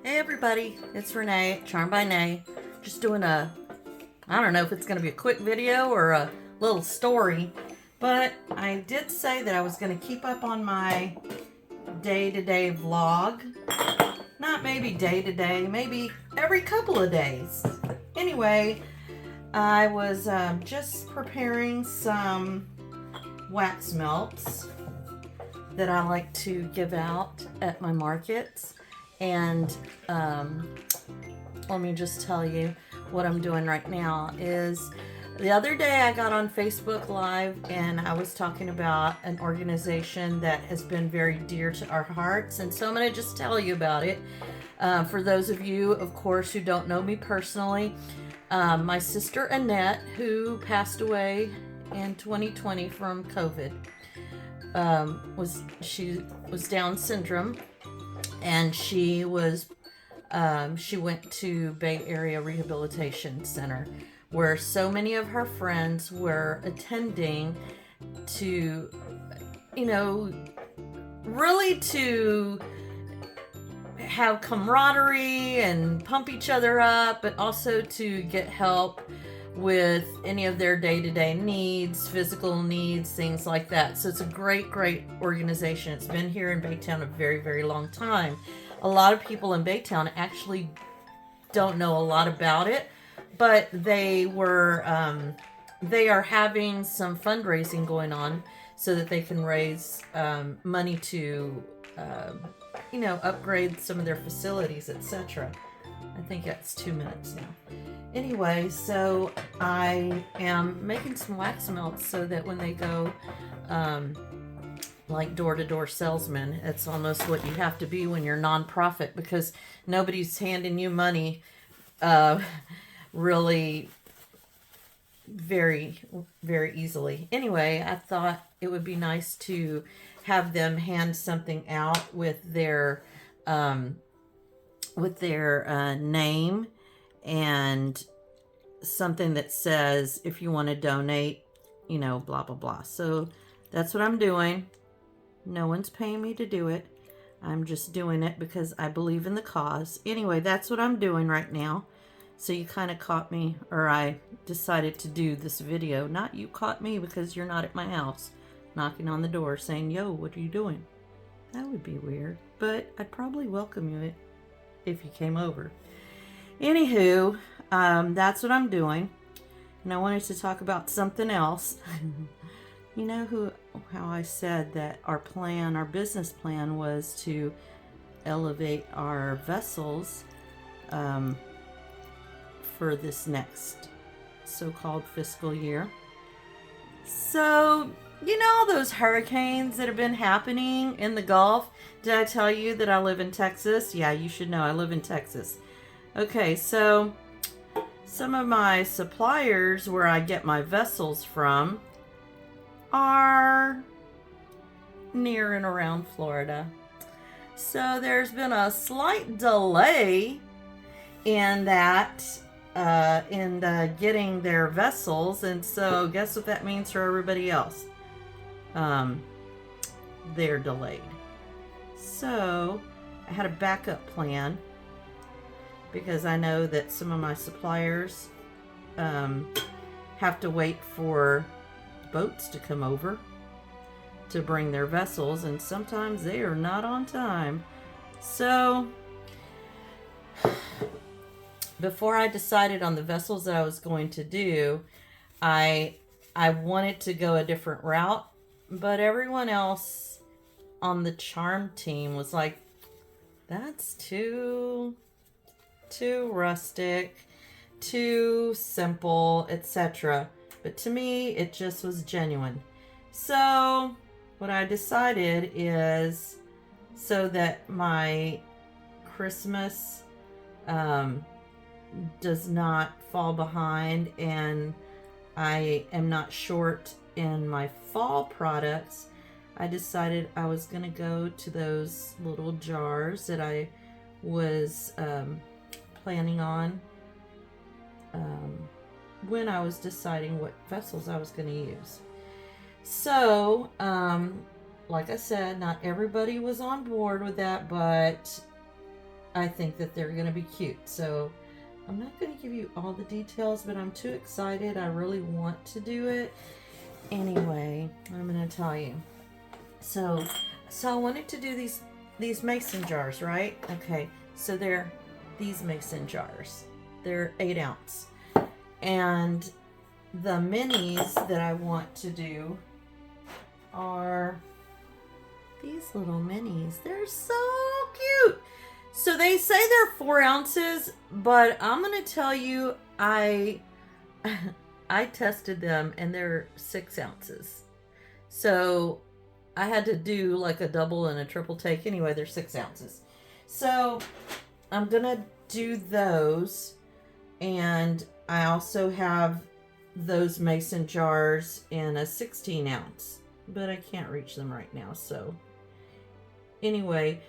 Hey everybody, it's Renee, Charmed by Nay. Just doing I don't know if it's going to be a quick video or a little story, but I did say that I was going to keep up on my day-to-day vlog. Not maybe day-to-day, maybe every couple of days. Anyway, I was just preparing some wax melts that I like to give out at my markets. And let me just tell you what I'm doing right now is the other day I got on Facebook Live and I was talking about an organization that has been very dear to our hearts. And so I'm going to just tell you about it. For those of you, of course, who don't know me personally, my sister Annette, who passed away in 2020 from COVID, she was Down syndrome. And she went to Bay Area Rehabilitation Center, where so many of her friends were attending to, really to have camaraderie and pump each other up, but also to get help with any of their day-to-day needs, physical needs, things like that. So it's a great organization. It's been here in Baytown a very, very long time. A lot of people in Baytown actually don't know a lot about it, but they are having some fundraising going on so that they can raise money to upgrade some of their facilities, etc. I think that's 2 minutes now. Anyway, so I am making some wax melts so that when they go like door-to-door salesman, it's almost what you have to be when you're nonprofit, because nobody's handing you money really very, very easily. Anyway, I thought it would be nice to have them hand something out with their name and something that says, if you want to donate, blah, blah, blah. So that's what I'm doing. No one's paying me to do it. I'm just doing it because I believe in the cause. Anyway, that's what I'm doing right now. So you kind of caught me, or I decided to do this video. Not you caught me because you're not at my house knocking on the door saying, yo, what are you doing? That would be weird, but I'd probably welcome you if you came over. Anywho, that's what I'm doing. And I wanted to talk about something else. You know how I said that our business plan was to elevate our vessels for this next so-called fiscal year. So, all those hurricanes that have been happening in the Gulf? Did I tell you that I live in Texas? Yeah, you should know I live in Texas. Okay, so some of my suppliers where I get my vessels from are near and around Florida. So there's been a slight delay in that, getting their vessels. And so guess what that means for everybody else? They're delayed. So I had a backup plan, because I know that some of my suppliers have to wait for boats to come over to bring their vessels, and sometimes they are not on time. So before I decided on the vessels that I was going to do, I wanted to go a different route, but everyone else on the Charm team was like, that's too rustic, too simple, etc. But to me, it just was genuine. So what I decided is, so that my Christmas does not fall behind and I am not short in my fall products, I decided I was going to go to those little jars that I was planning on when I was deciding what vessels I was going to use. So, like I said, not everybody was on board with that, but I think that they're going to be cute. So I'm not going to give you all the details, but I'm too excited. I really want to do it. Anyway, I'm going to tell you. So I wanted to do these mason jars, right? Okay, so they're these mason jars. They're 8 ounce. And the minis that I want to do are these little minis. They're so cute. So they say they're 4 ounces, but I'm going to tell you, I tested them and they're 6 ounces. So I had to do like a double and a triple take. Anyway, they're 6 ounces. So I'm going to do those. And I also have those mason jars in a 16 ounce, but I can't reach them right now. So anyway,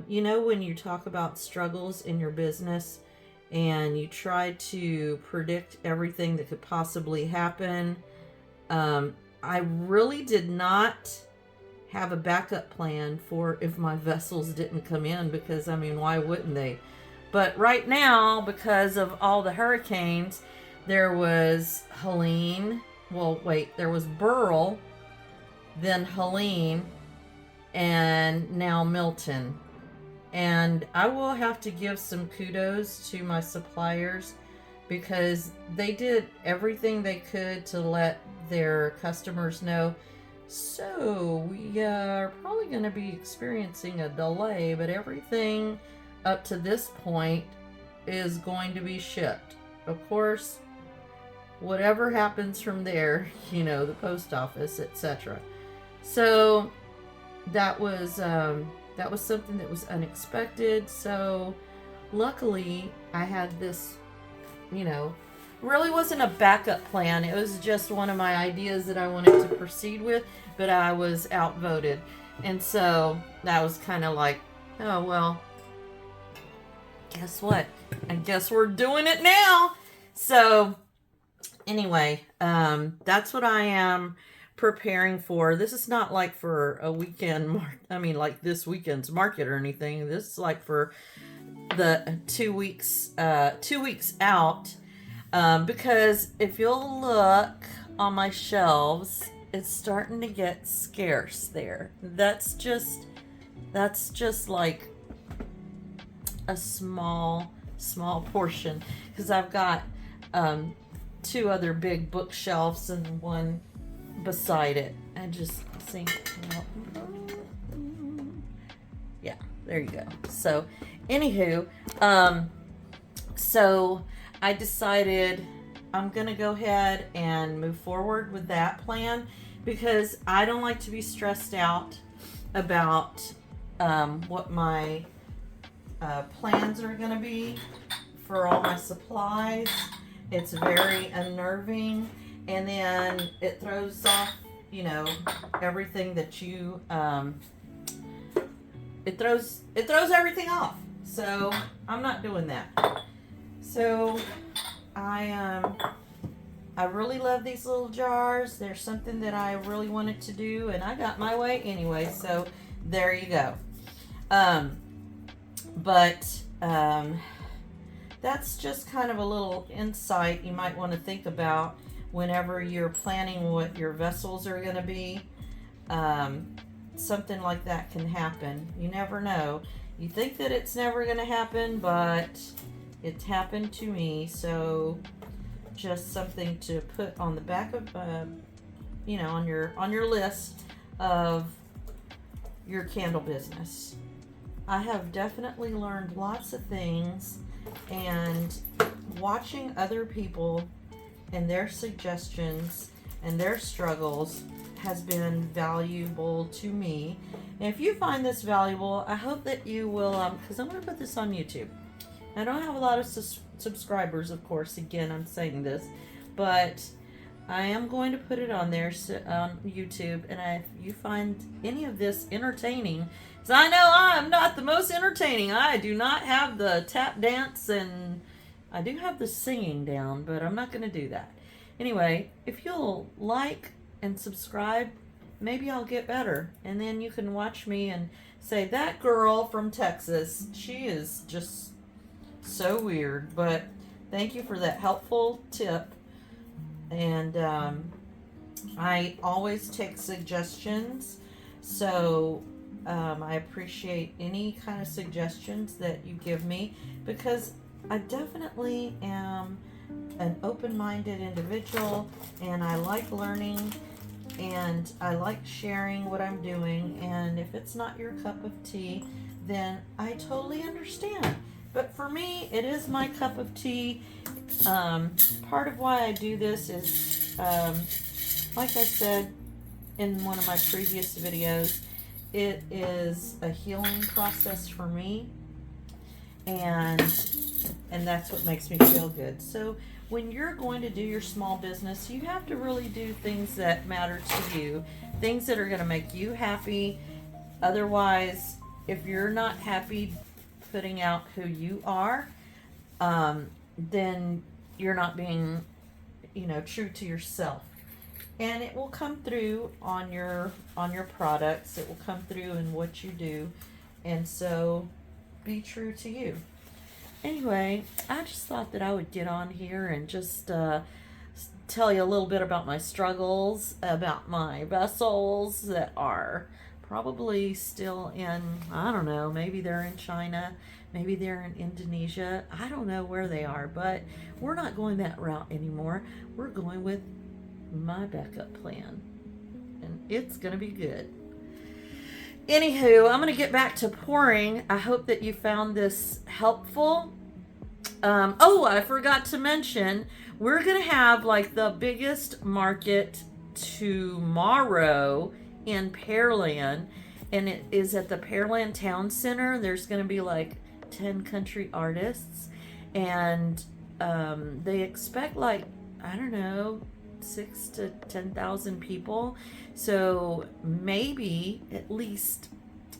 you know, when you talk about struggles in your business and you try to predict everything that could possibly happen, I really did not have a backup plan for if my vessels didn't come in, because I mean, why wouldn't they? But right now, because of all the hurricanes, there was Helene, there was Burl, then Helene, and now Milton. And I will have to give some kudos to my suppliers, because they did everything they could to let their customers know. So we are probably going to be experiencing a delay, but everything up to this point is going to be shipped. Of course, whatever happens from there, you know, the post office, etc. So that was something that was unexpected. So luckily I had this, you know, really wasn't a backup plan. It was just one of my ideas that I wanted to proceed with, but I was outvoted. And so that was kind of like, oh, well, guess what? I guess we're doing it now. So anyway, that's what I am preparing for. This is not like for a weekend, like this weekend's market or anything. This is like for the 2 weeks out. Because if you'll look on my shelves, it's starting to get scarce there. That's just like a small portion, because I've got 2 other big bookshelves and one beside it. And just think, yeah, there you go. So anywho, so I decided I'm gonna go ahead and move forward with that plan, because I don't like to be stressed out about what my plans are gonna be for all my supplies. It's very unnerving, and then it throws off, you know, everything that you it throws everything off. So I'm not doing that. So I really love these little jars. They're something that I really wanted to do, and I got my way anyway. So there you go. That's just kind of a little insight you might want to think about whenever you're planning what your vessels are going to be. Something like that can happen. You never know. You think that it's never going to happen, but it's happened to me. So just something to put on the back of, you know, on your list of your candle business. I have definitely learned lots of things, and watching other people and their suggestions and their struggles has been valuable to me. And if you find this valuable, I hope that you will, because I'm going to put this on YouTube. I don't have a lot of subscribers, of course. Again, I'm saying this, but I am going to put it on there on YouTube. And if you find any of this entertaining, because I know I'm not the most entertaining. I do not have the tap dance, and I do have the singing down, but I'm not going to do that. Anyway, if you'll like and subscribe, maybe I'll get better, and then you can watch me and say that girl from Texas, she is just so weird. But thank you for that helpful tip. And I always take suggestions. So I appreciate any kind of suggestions that you give me, because I definitely am an open-minded individual, and I like learning, and I like sharing what I'm doing. And if it's not your cup of tea, then I totally understand. But for me, it is my cup of tea. Part of why I do this is, like I said in one of my previous videos, it is a healing process for me, and that's what makes me feel good. So when you're going to do your small business, you have to really do things that matter to you, things that are going to make you happy. Otherwise, if you're not happy putting out who you are, then you're not being, true to yourself. And it will come through on your products. It will come through in what you do. And so be true to you. Anyway, I just thought that I would get on here and just tell you a little bit about my struggles, about my vessels that are probably still in, I don't know, maybe they're in China, maybe they're in Indonesia. I don't know where they are, but we're not going that route anymore. We're going with my backup plan, and it's going to be good. Anywho, I'm going to get back to pouring. I hope that you found this helpful. I forgot to mention, we're going to have like the biggest market tomorrow in Pearland, and it is at the Pearland Town Center. There's going to be like 10 country artists, and they expect like, I don't know, 6,000 to 10,000 people. So maybe at least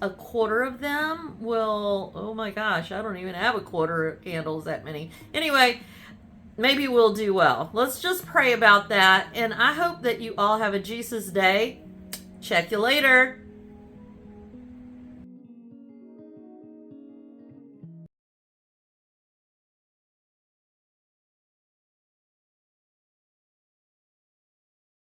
a quarter of them will, oh my gosh, I don't even have a quarter of candles that many. Anyway, maybe we'll do well. Let's just pray about that. And I hope that you all have a Jesus day. Check you later.